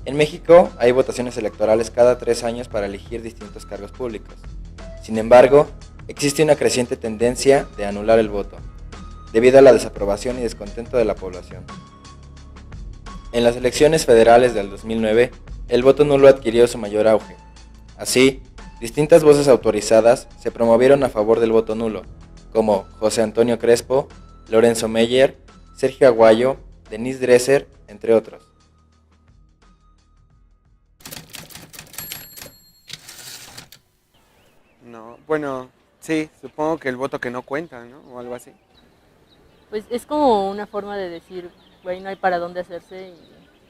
En México hay votaciones electorales cada 3 años para elegir distintos cargos públicos. Sin embargo, existe una creciente tendencia de anular el voto, debido a la desaprobación y descontento de la población. En las elecciones federales del 2009, el voto nulo adquirió su mayor auge. Así, distintas voces autorizadas se promovieron a favor del voto nulo, como José Antonio Crespo, Lorenzo Meyer, Sergio Aguayo, Denise Dresser, entre otros. No, bueno, sí, supongo que el voto que no cuenta, ¿no? O algo así. Pues es como una forma de decir, güey, no hay para dónde hacerse.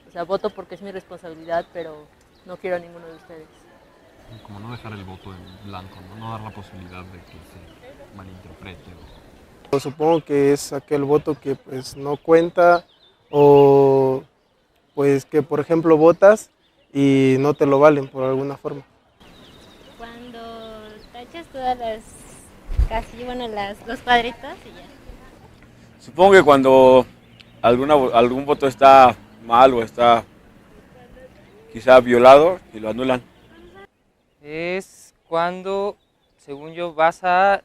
O sea, voto porque es mi responsabilidad, pero no quiero a ninguno de ustedes. Como no dejar el voto en blanco, no dar la posibilidad de que se malinterprete. Supongo que es aquel voto que pues no cuenta o pues que por ejemplo votas y no te lo valen por alguna forma. Cuando tachas todas las casillas, bueno, los cuadritos y ya. Supongo que cuando algún voto está mal o está quizá violado y lo anulan. Es cuando, según yo, vas a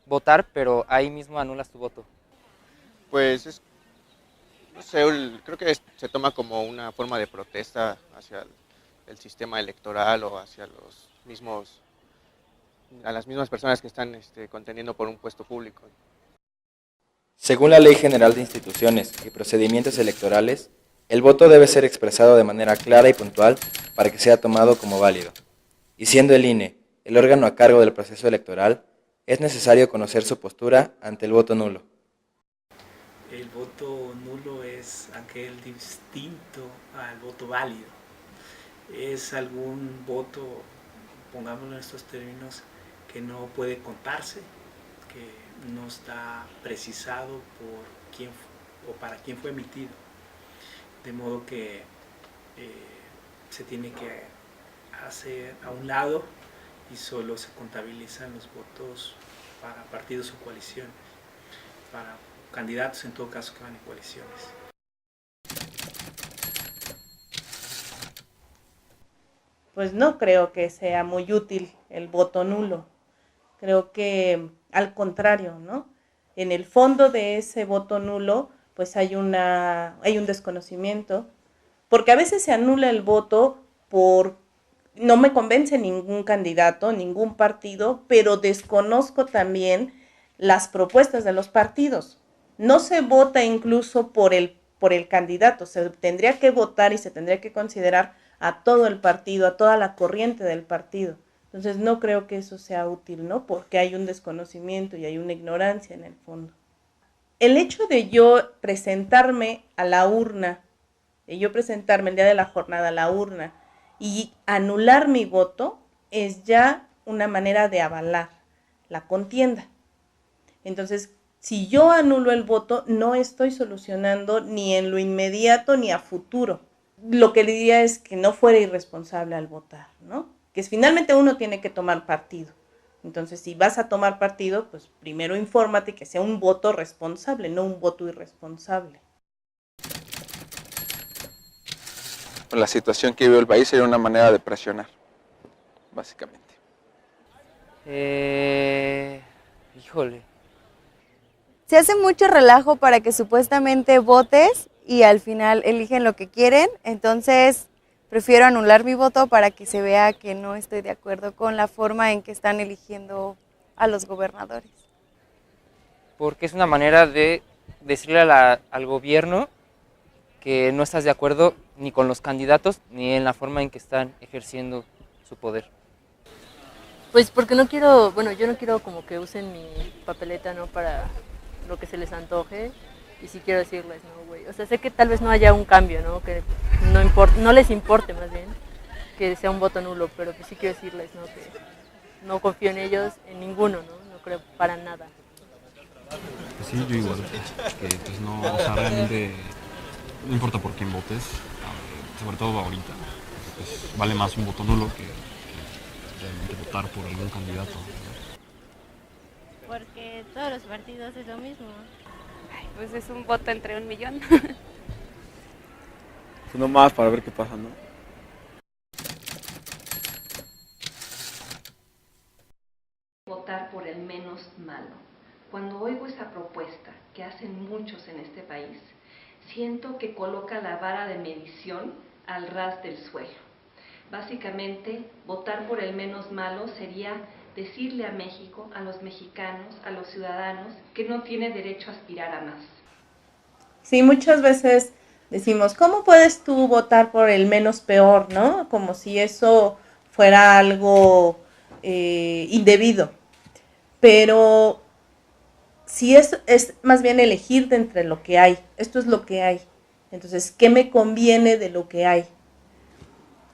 votar, pero ahí mismo anulas tu voto. Pues es, no sé, creo que se toma como una forma de protesta hacia el sistema electoral o hacia a las mismas personas que están contendiendo por un puesto público. Según la Ley General de Instituciones y Procedimientos Electorales, el voto debe ser expresado de manera clara y puntual para que sea tomado como válido. Y siendo el INE el órgano a cargo del proceso electoral, es necesario conocer su postura ante el voto nulo. El voto nulo es aquel distinto al voto válido. Es algún voto, pongámoslo en estos términos, que no puede contarse, que no está precisado por quién o para quién fue emitido. De modo que se tiene que hacer a un lado y solo se contabilizan los votos para partidos o coaliciones, para candidatos en todo caso que van en coaliciones. Pues no creo que sea muy útil el voto nulo. Creo que al contrario, ¿no? En el fondo de ese voto nulo, pues hay un desconocimiento, porque a veces se anula el voto por no me convence ningún candidato, ningún partido, pero desconozco también las propuestas de los partidos. No se vota incluso por el candidato, se tendría que votar y se tendría que considerar a todo el partido, a toda la corriente del partido. Entonces no creo que eso sea útil, ¿no? Porque hay un desconocimiento y hay una ignorancia en el fondo. El hecho de yo presentarme a la urna, el día de la jornada a la urna y anular mi voto, es ya una manera de avalar la contienda. Entonces, si yo anulo el voto, no estoy solucionando ni en lo inmediato ni a futuro. Lo que le diría es que no fuera irresponsable al votar, ¿no? Que finalmente uno tiene que tomar partido. Entonces, si vas a tomar partido, pues primero infórmate que sea un voto responsable, no un voto irresponsable. La situación que vive el país sería una manera de presionar, básicamente. Híjole. Se hace mucho relajo para que supuestamente votes y al final eligen lo que quieren, entonces prefiero anular mi voto para que se vea que no estoy de acuerdo con la forma en que están eligiendo a los gobernadores. Porque es una manera de decirle al gobierno que no estás de acuerdo ni con los candidatos ni en la forma en que están ejerciendo su poder. Pues porque no quiero, bueno, yo no quiero como que usen mi papeleta, ¿no? Para lo que se les antoje. Y sí quiero decirles, no, güey. O sea, sé que tal vez no haya un cambio, ¿no? Que no les importe más bien que sea un voto nulo, pero pues sí quiero decirles, ¿no? Que no confío en ellos, en ninguno, ¿no? No creo para nada. Sí, yo igual. Que pues no, o sea, realmente no importa por quién votes, sobre todo ahorita. Pues vale más un voto nulo que realmente votar por algún candidato. Porque todos los partidos es lo mismo. Ay, pues es un voto entre 1 millón. Uno más para ver qué pasa, ¿no? Votar por el menos malo. Cuando oigo esa propuesta que hacen muchos en este país, siento que coloca la vara de medición al ras del suelo. Básicamente, votar por el menos malo sería decirle a México, a los mexicanos, a los ciudadanos, que no tiene derecho a aspirar a más. Sí, muchas veces decimos, ¿cómo puedes tú votar por el menos peor, no? Como si eso fuera algo indebido. Pero si es más bien elegir de entre lo que hay. Esto es lo que hay. Entonces, ¿qué me conviene de lo que hay?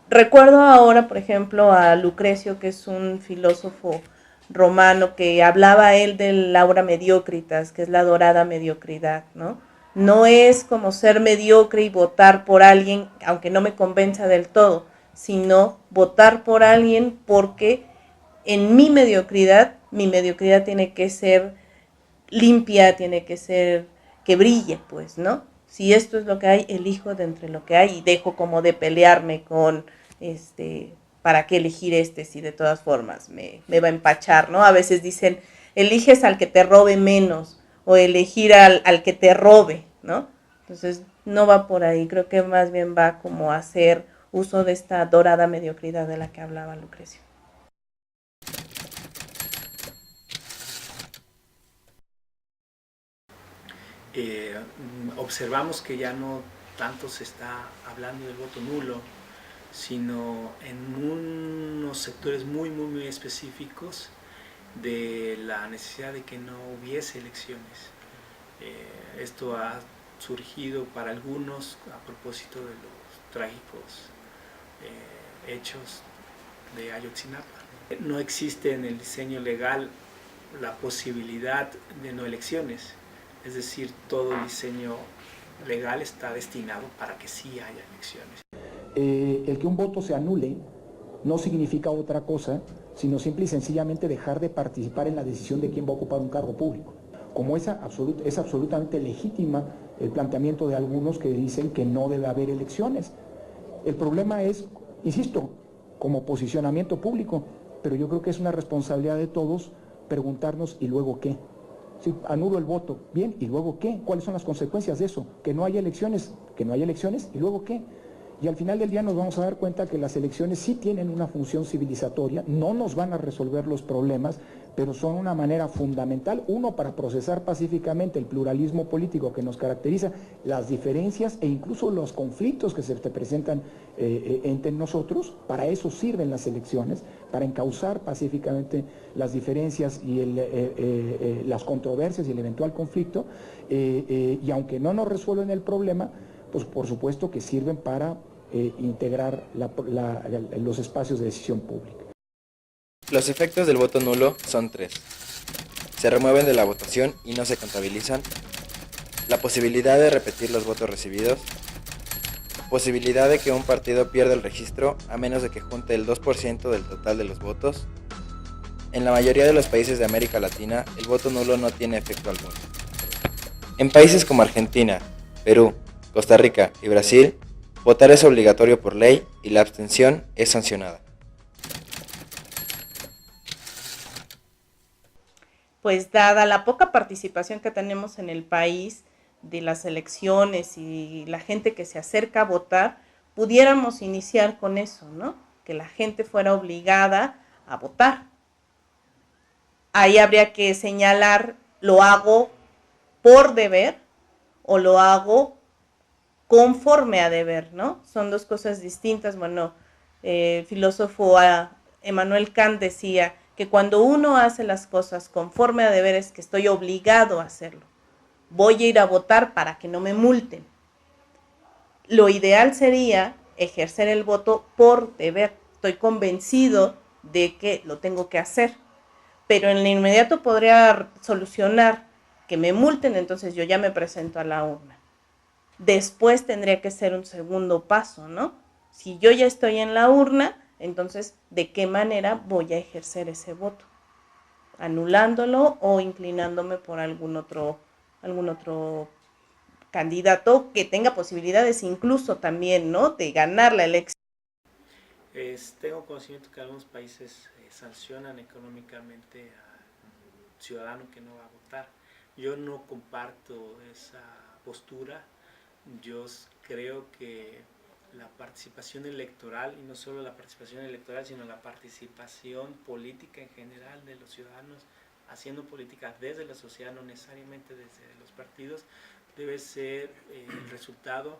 Recuerdo ahora, por ejemplo, a Lucrecio, que es un filósofo romano, que hablaba él del aura mediocritas, que es la dorada mediocridad, ¿no? No es como ser mediocre y votar por alguien, aunque no me convenza del todo, sino votar por alguien porque en mi mediocridad tiene que ser limpia, tiene que ser que brille, pues, ¿no? Si esto es lo que hay, elijo de entre lo que hay y dejo como de pelearme con, ¿para qué elegir si de todas formas me va a empachar, ¿no? A veces dicen, eliges al que te robe menos o elegir al que te robe, ¿no? Entonces, no va por ahí, creo que más bien va como a hacer uso de esta dorada mediocridad de la que hablaba Lucrecio. Observamos que ya no tanto se está hablando del voto nulo, sino en unos sectores muy específicos de la necesidad de que no hubiese elecciones. Esto ha surgido para algunos a propósito de los trágicos hechos de Ayotzinapa. No existe en el diseño legal la posibilidad de no elecciones. Es decir, todo el diseño legal está destinado para que sí haya elecciones. El que un voto se anule no significa otra cosa, sino simple y sencillamente dejar de participar en la decisión de quién va a ocupar un cargo público. Como es absolutamente legítima el planteamiento de algunos que dicen que no debe haber elecciones. El problema es, insisto, como posicionamiento público, pero yo creo que es una responsabilidad de todos preguntarnos ¿y luego qué? Sí, anulo el voto, bien, ¿y luego qué? ¿Cuáles son las consecuencias de eso? Que no haya elecciones, ¿y luego qué? Y al final del día nos vamos a dar cuenta que las elecciones sí tienen una función civilizatoria, no nos van a resolver los problemas, pero son una manera fundamental, uno, para procesar pacíficamente el pluralismo político que nos caracteriza, las diferencias e incluso los conflictos que se te presentan entre nosotros. Para eso sirven las elecciones, para encauzar pacíficamente las diferencias y las controversias y el eventual conflicto, y aunque no nos resuelven el problema, pues por supuesto que sirven para integrar los espacios de decisión pública. Los efectos del voto nulo son 3. Se remueven de la votación y no se contabilizan. La posibilidad de repetir los votos recibidos. Posibilidad de que un partido pierda el registro a menos de que junte el 2% del total de los votos. En la mayoría de los países de América Latina, el voto nulo no tiene efecto alguno. En países como Argentina, Perú, Costa Rica y Brasil, votar es obligatorio por ley y la abstención es sancionada. Pues dada la poca participación que tenemos en el país de las elecciones y la gente que se acerca a votar, pudiéramos iniciar con eso, ¿no? Que la gente fuera obligada a votar. Ahí habría que señalar, ¿lo hago por deber o lo hago conforme a deber, ¿no? Son dos cosas distintas. Bueno, el filósofo Immanuel Kant decía que cuando uno hace las cosas conforme a deber es que estoy obligado a hacerlo. Voy a ir a votar para que no me multen. Lo ideal sería ejercer el voto por deber. Estoy convencido de que lo tengo que hacer, pero en el inmediato podría solucionar que me multen, entonces yo ya me presento a la urna. Después tendría que ser un segundo paso, ¿no? Si yo ya estoy en la urna, entonces, ¿de qué manera voy a ejercer ese voto? ¿Anulándolo o inclinándome por algún otro candidato que tenga posibilidades incluso también, ¿no?, de ganar la elección? Tengo conocimiento que algunos países sancionan económicamente al ciudadano que no va a votar. Yo no comparto esa postura. Yo creo que la participación electoral, y no solo la participación electoral, sino la participación política en general de los ciudadanos, haciendo política desde la sociedad, no necesariamente desde los partidos, debe ser el resultado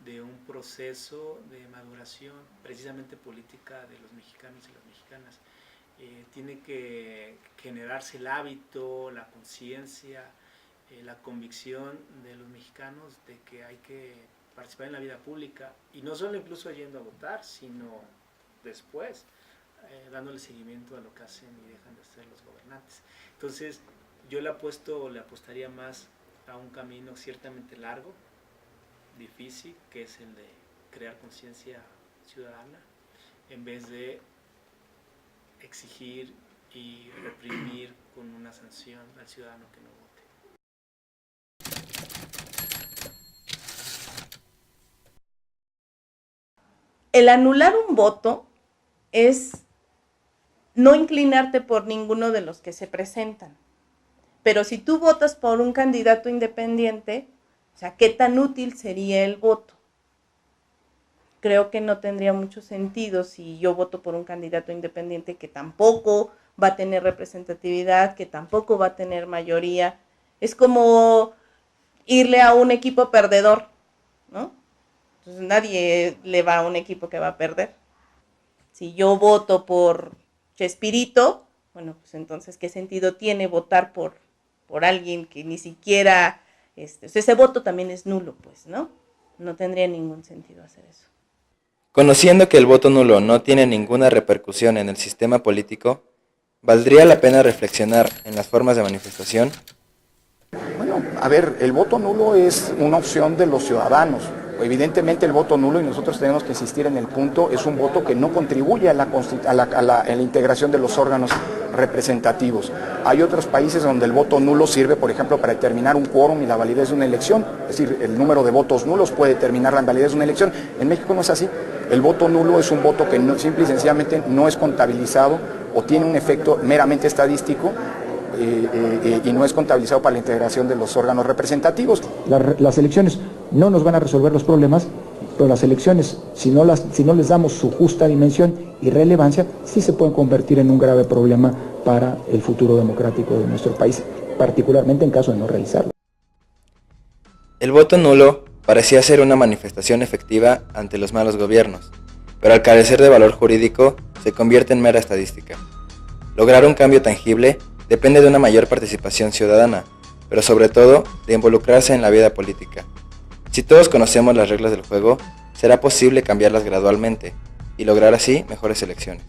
de un proceso de maduración precisamente política de los mexicanos y las mexicanas. Tiene que generarse el hábito, la conciencia, la convicción de los mexicanos de que hay que participar en la vida pública, y no solo incluso yendo a votar, sino después dándole seguimiento a lo que hacen y dejan de hacer los gobernantes. Entonces yo le apostaría más a un camino ciertamente largo, difícil, que es el de crear conciencia ciudadana, en vez de exigir y reprimir con una sanción al ciudadano que no vote. El anular un voto es no inclinarte por ninguno de los que se presentan. Pero si tú votas por un candidato independiente, o sea, ¿qué tan útil sería el voto? Creo que no tendría mucho sentido si yo voto por un candidato independiente que tampoco va a tener representatividad, que tampoco va a tener mayoría. Es como irle a un equipo perdedor, ¿no? Entonces nadie le va a un equipo que va a perder. Si yo voto por Chespirito, bueno, pues entonces, ¿qué sentido tiene votar por alguien que ni siquiera, ese voto también es nulo, pues, ¿no? No tendría ningún sentido hacer eso. Conociendo que el voto nulo no tiene ninguna repercusión en el sistema político, ¿valdría la pena reflexionar en las formas de manifestación? Bueno, a ver, el voto nulo es una opción de los ciudadanos. Evidentemente el voto nulo, y nosotros tenemos que insistir en el punto, es un voto que no contribuye a la integración de los órganos representativos. Hay otros países donde el voto nulo sirve, por ejemplo, para determinar un quórum y la validez de una elección. Es decir, el número de votos nulos puede determinar la validez de una elección. En México no es así. El voto nulo es un voto que simple y sencillamente no es contabilizado o tiene un efecto meramente estadístico y no es contabilizado para la integración de los órganos representativos. Las elecciones no nos van a resolver los problemas, pero las elecciones, si no les damos su justa dimensión y relevancia, sí se pueden convertir en un grave problema para el futuro democrático de nuestro país, particularmente en caso de no realizarlo. El voto nulo parecía ser una manifestación efectiva ante los malos gobiernos, pero al carecer de valor jurídico se convierte en mera estadística. Lograr un cambio tangible depende de una mayor participación ciudadana, pero sobre todo de involucrarse en la vida política. Si todos conocemos las reglas del juego, será posible cambiarlas gradualmente y lograr así mejores elecciones.